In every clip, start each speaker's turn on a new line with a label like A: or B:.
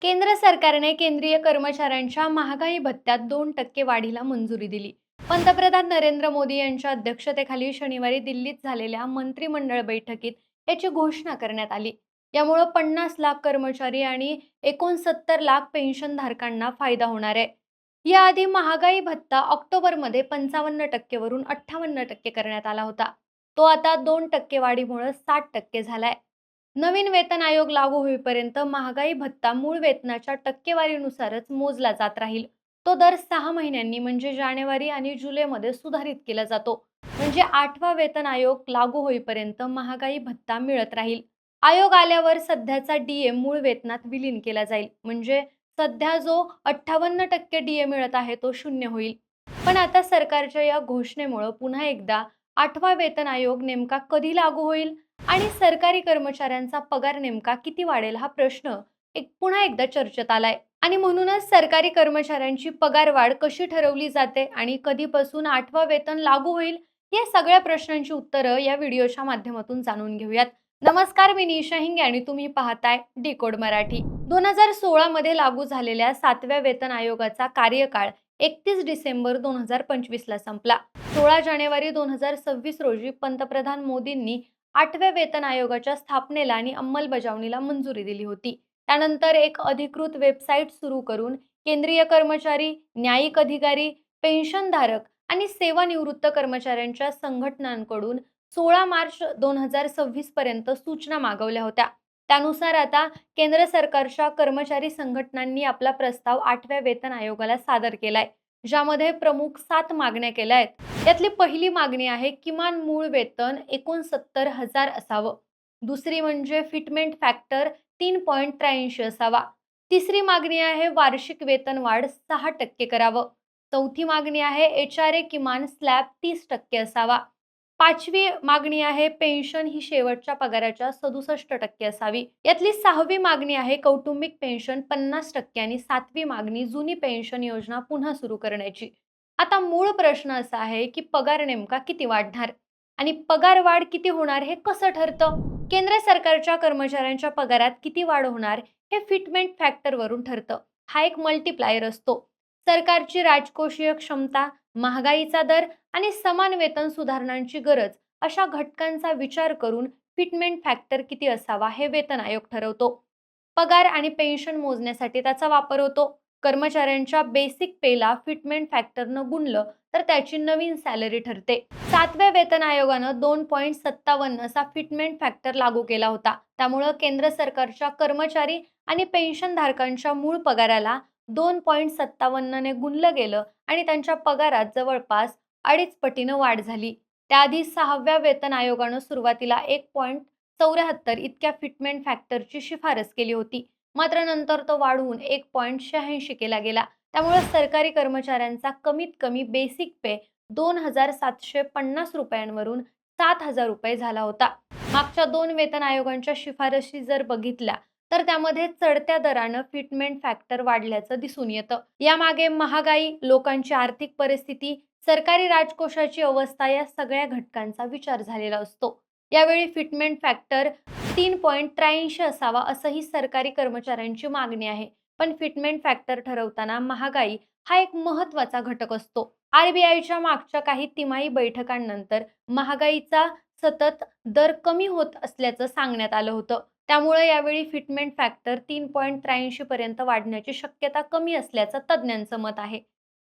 A: केंद्र सरकारने केंद्रीय कर्मचाऱ्यांच्या महागाई भत्त्यात 2% वाढीला मंजुरी दिली. पंतप्रधान नरेंद्र मोदी यांच्या अध्यक्षतेखाली शनिवारी दिल्लीत झालेल्या मंत्रिमंडळ बैठकीत याची घोषणा करण्यात आली. यामुळे 50 लाख कर्मचारी आणि 69 लाख पेन्शनधारकांना फायदा होणार आहे. याआधी महागाई भत्ता ऑक्टोबरमध्ये 55% वरून 58% करण्यात आला होता. तो आता 2% वाढीमुळे 60% झालाय. नवीन वेतन आयोग लागू होईपर्यंत महागाई भत्ता मूळ वेतनाच्या टक्केवारीनुसारच मोजला जात राहील. तो दर 6 महिन्यांनी म्हणजे जानेवारी आणि जुलैमध्ये सुधारित केला जातो. म्हणजे 8वा वेतन आयोग लागू होईपर्यंत महागाई भत्ता मिळत राहील. आयोग आल्यावर सध्याचा डीए मूळ वेतनात विलीन केला जाईल. म्हणजे सध्या जो 58% डीए मिळत आहे तो शून्य होईल. पण आता सरकारच्या या घोषणेमुळे पुन्हा एकदा 8वा वेतन आयोग नेमका कधी लागू होईल आणि सरकारी कर्मचाऱ्यांचा पगार नेमका किती वाढेल हा प्रश्न पुन्हा एकदा चर्चेत आलाय. आणि म्हणूनच सरकारी कर्मचाऱ्यांची पगारवाढ कशी ठरवली जाते आणि कधीपासून 8वा वेतन लागू होईल या सगळ्या प्रश्नांची उत्तरं या व्हिडिओच्या माध्यमातून जाणून घेऊयात. नमस्कार, मी निशा हिंगे आणि तुम्ही पाहताय डिकोड मराठी. 2016 मध्ये लागू झालेल्या 7व्या वेतन आयोगाचा कार्यकाळ 31 डिसेंबर 2025 ला संपला. 16 जानेवारी 2026 रोजी पंतप्रधान मोदींनी 8व्या वेतन आयोगाच्या स्थापनेला आणि अंमलबजावणीला मंजुरी दिली होती. त्यानंतर एक अधिकृत वेबसाईट सुरू करून केंद्रीय कर्मचारी, न्यायिक अधिकारी, पेन्शनधारक आणि सेवानिवृत्त कर्मचाऱ्यांच्या संघटनांकडून 16 मार्च 2026 पर्यंत सूचना मागवल्या होत्या. त्यानुसार आता केंद्र सरकारच्या कर्मचारी संघटनांनी आपला प्रस्ताव 8व्या वेतन आयोगाला सादर केलाय, ज्यामध्ये प्रमुख 7 मागण्या केल्या आहेत. यातली पहिली मागणी आहे किमान मूळ वेतन 69,000 असावं. दुसरी म्हणजे फिटमेंट फॅक्टर 3.83 असावा. तिसरी मागणी आहे वार्षिक वेतन वाढ 6% करावं. चौथी मागणी आहे एचआरए किमान स्लॅब 30% असावा. पाचवी मागणी आहे पेन्शन ही शेवटच्या पगाराच्या 67% असावी. यातली 6वी मागणी आहे कौटुंबिक पेन्शन 50% आणि 7वी मागणी जुनी पेन्शन योजना पुन्हा सुरू करण्याची. आता मूळ प्रश्न असा आहे की पगार नेमका किती वाढणार आणि पगार वाढ किती होणार हे कसं ठरतं? केंद्र सरकारच्या कर्मचाऱ्यांच्या पगारात किती वाढ होणार हे फिटमेंट फॅक्टर वरून ठरतं. हा एक मल्टीप्लायर असतो. सरकारची राजकोषीय क्षमता, महागाईचा दर आणि समान वेतन सुधारणांची गरज अशा घटकांचा विचार करून फिटमेंट फॅक्टर किती असावा हे वेतन आयोग ठरवतो. पगार आणि पेन्शन मोजण्यासाठी त्याचा वापर होतो. कर्मचाऱ्यांच्या बेसिक पेला फिटमेंट फॅक्टरनं गुणलं तर त्याची नवीन सॅलरी ठरते. 7व्या वेतन आयोगानं 2.57 असा फिटमेंट फॅक्टर लागू केला होता. त्यामुळं केंद्र सरकारच्या कर्मचारी आणि पेन्शनधारकांच्या मूळ पगाराला 2.57 ने गुणलं गेलं आणि त्यांच्या पगारात जवळपास 2.5 पटीनं वाढ झाली. त्याआधी 6व्या वेतन आयोगानं सुरुवातीला 1.74 इतक्या फिटमेंट फॅक्टरची शिफारस केली होती. मात्र नंतर तो वाढवून 1.86 केला गेला. त्यामुळे सरकारी कर्मचाऱ्यांचा कमीत कमी बेसिक पे 2,750 रुपयांवरून 7,000 रुपये झाला होता. मागच्या 2 वेतन आयोगांच्या शिफारशी जर बघितल्या तर त्यामध्ये चढत्या दरानं फिटमेंट फॅक्टर वाढल्याचं दिसून येतं. यामागे महागाई, लोकांची आर्थिक परिस्थिती, सरकारी राजकोषाची अवस्था या सगळ्या घटकांचा विचार झालेला असतो. यावेळी फिटमेंट फॅक्टर 3.83 असावा असंही सरकारी कर्मचाऱ्यांची मागणी आहे. पण फिटमेंट फॅक्टर ठरवताना महागाई हा एक महत्त्वाचा घटक असतो. आरबीआयच्या मागच्या काही तिमाही बैठकांनंतर महागाईचा सतत दर कमी होत असल्याचं सांगण्यात आलं होतं. त्यामुळे यावेळी फिटमेंट फॅक्टर 3.83 पर्यंत वाढण्याची शक्यता कमी असल्याचं तज्ज्ञांचं मत आहे.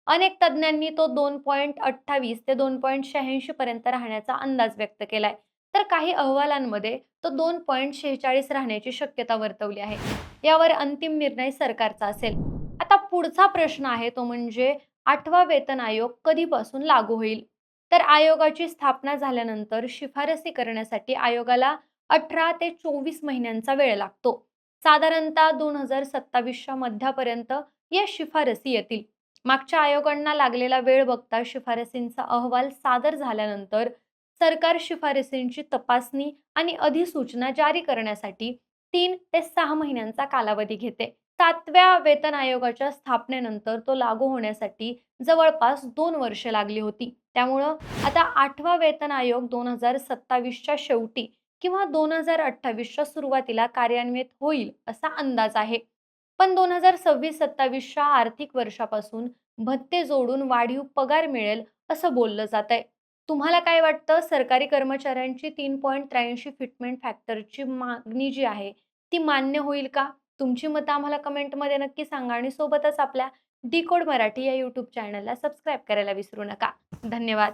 A: अनेक तज्ज्ञांनी तो 2.28 ते 2.86 पर्यंत राहण्याचा अंदाज व्यक्त केलाय. तर काही अहवालांमध्ये तो 2.46 राहण्याची शक्यता वर्तवली आहे. यावर अंतिम निर्णय सरकारचा असेल. आता पुढचा प्रश्न आहे तो म्हणजे 8वा वेतन आयोग कधीपासून लागू होईल? तर आयोगाची स्थापना झाल्यानंतर शिफारसी करण्यासाठी आयोगाला 18 ते 24 महिन्यांचा वेळ लागतो. साधारणतः 2027च्या मध्यापर्यंत या शिफारसी येतील. मागच्या आयोगांना लागलेला वेळ बघता शिफारसींचा अहवाल सादर झाल्यानंतर सरकार शिफारसींची तपासणी आणि अधिसूचना जारी करण्यासाठी 3 ते 6 महिन्यांचा कालावधी घेते. 7व्या वेतन आयोगाच्या स्थापनेनंतर तो लागू होण्यासाठी जवळपास 2 वर्षे लागली होती. त्यामुळं आता 8वा वेतन आयोग 2027च्या शेवटी किंवा 2028च्या सुरुवातीला कार्यान्वित होईल असा अंदाज आहे. पण 2026-27च्या आर्थिक वर्षापासून भत्ते जोडून वाढीव पगार मिळेल असं बोललं जातंय. तुम्हाला काय वाटतं? सरकारी कर्मचाऱ्यांची 3.83 फिटमेंट फॅक्टरची मागणी जी आहे, ती मान्य होईल का? तुमची मतं आम्हाला कमेंटमध्ये नक्की सांगा आणि सोबतच आपल्या डिकोड मराठी या यूट्यूब चॅनलला सबस्क्राईब करायला विसरू नका. धन्यवाद.